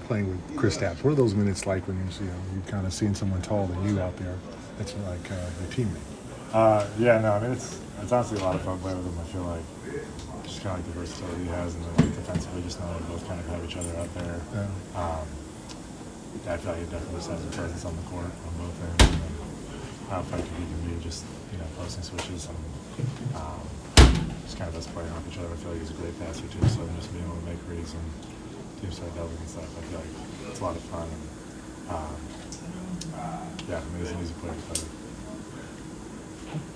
playing with Kristaps? What are those minutes like when you're kind of seeing someone taller than you out there that's like your teammate? Yeah, no, I mean it's honestly a lot of fun playing with him. I feel like just kind of like the versatility he has, and then like defensively, just knowing we both kind of have each other out there. Yeah. I feel like he definitely just has a presence on the court on both ends, and how effective he can be just posting switches and just kind of us playing off each other. I feel like he's a great passer too, so just being able to make reads and teams start doubling and stuff. I feel like it's a lot of fun, and yeah, I mean he's an easy player to play with.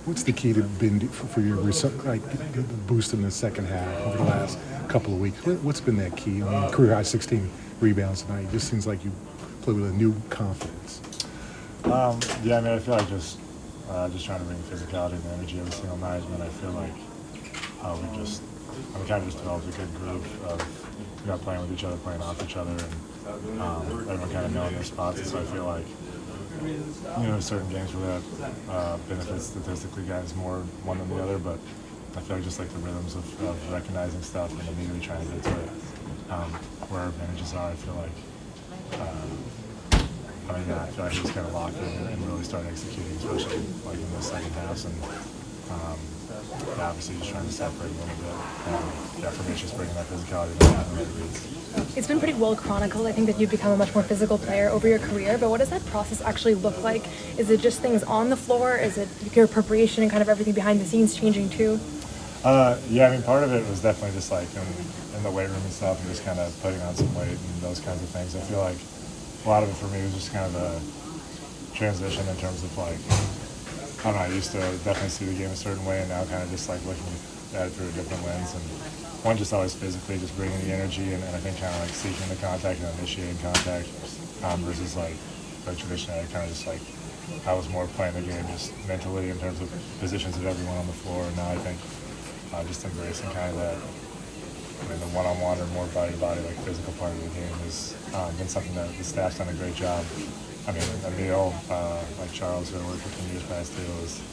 What's the key to been for your boost in the second half over the last couple of weeks? What's been that key? I mean, career high 16 rebounds tonight. It just seems like you play with a new confidence. Yeah, I mean, I feel like just trying to bring physicality and energy every single night, and then I feel like we kind of just developed a good groove of playing with each other, playing off each other, and everyone kind of knowing their spots. So I feel like certain games where that benefits statistically guys more one than the other, but I feel like just like the rhythms of recognizing stuff and immediately trying to get to it, where our advantages are. I feel like I feel like we just kind of locked in and really start executing, especially like in the second half, and obviously just trying to separate a little bit. For me, it's just bringing that physicality to the reads. It's been pretty well chronicled, I think, that you've become a much more physical player over your career, but what does that process actually look like? Is it just things on the floor? Is it your preparation and kind of everything behind the scenes changing too? Yeah, I mean, part of it was definitely just like in the weight room and stuff, and just kind of putting on some weight and those kinds of things. I feel like a lot of it for me was just kind of a transition in terms of like, I don't know, I used to definitely see the game a certain way, and now kind of just like looking at it through a different lens. And one, just always physically just bringing the energy, and I think kind of like seeking the contact and initiating contact versus like traditionally I kind of just like, I was more playing the game just mentally in terms of positions of everyone on the floor. And now I think just embracing kind of that, the one-on-one or more body-to-body, like physical part of the game has been something that the staff's done a great job. I mean, Amile, like Charles, who I worked with in years past too, is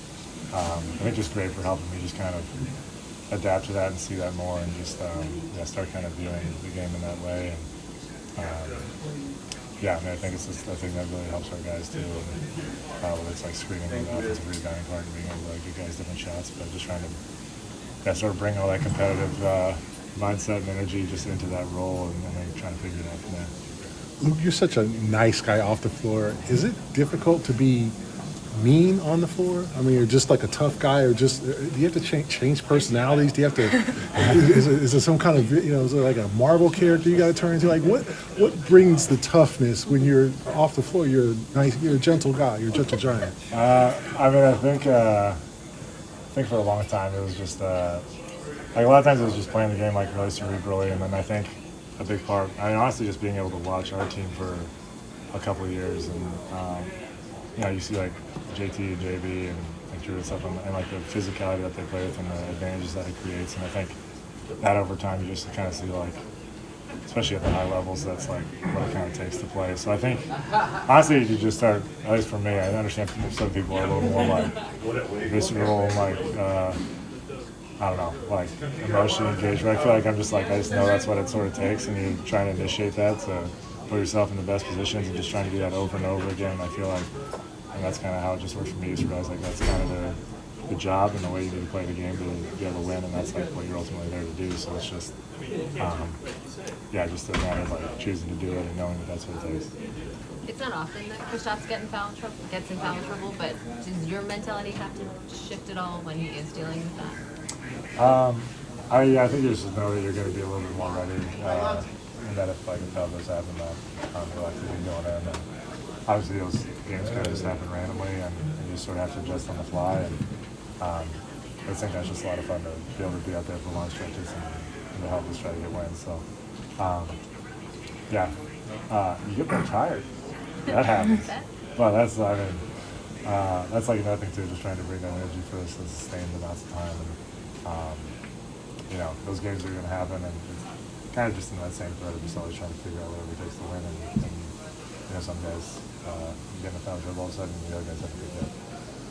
I think just great for helping me just kind of adapt to that and see that more, and just start kind of viewing the game in that way. And I mean, I think it's just a thing that really helps our guys too. And whether it's like screening on the offensive rebounding part and being able to give guys different shots, but just trying to sort of bring all that competitive mindset and energy just into that role, and then trying to figure it out from there. Luke, you're such a nice guy off the floor. Is it difficult to be mean on the floor? I mean, you're just like a tough guy, or just do you have to change personalities? Do you have to? is it some kind of is it like a Marvel character you got to turn into? Like what brings the toughness when you're off the floor? You're a gentle guy. You're a gentle giant. I mean, I think for a long time it was just like a lot of times it was just playing the game like really cerebrally, and then I think a big part, I mean, honestly, just being able to watch our team for a couple of years, and you see like JT and JB and like Drew and stuff, and like the physicality that they play with and the advantages that it creates, and I think that over time you just kind of see like, especially at the high levels, that's like what it kind of takes to play. So I think honestly you just start, at least for me, I understand some people are a little more like visceral and like I don't know, like emotionally engaged, but I feel like I just know that's what it sort of takes, and you're trying to initiate that to put yourself in the best positions and just trying to do that over and over again. And I feel like, and that's kind of how it just works for me, is realize like that's kind of the job and the way you need to play the game to be able to win, and that's like what you're ultimately there to do. So it's just, just a matter of like choosing to do it and knowing that that's what it takes. It's not often that Kristaps gets in foul trouble, but does your mentality have to shift at all when he is dealing with that? I think you just know that you're going to be a little bit more ready, and that if like a foul does happen, that you're likely to be going in. And obviously, those games kind of just happen randomly, and you just sort of have to adjust on the fly. And I think that's just a lot of fun to be able to be out there for long stretches and to help us try to get wins. So, you get more tired. That happens. But that's like another thing too, just trying to bring that energy for us to sustained amounts of time. And, those games are going to happen, and it's kind of just in that same thread of just always trying to figure out whatever it takes to win. And some guys get in a foul trouble all of a sudden, and the other guys have a good day.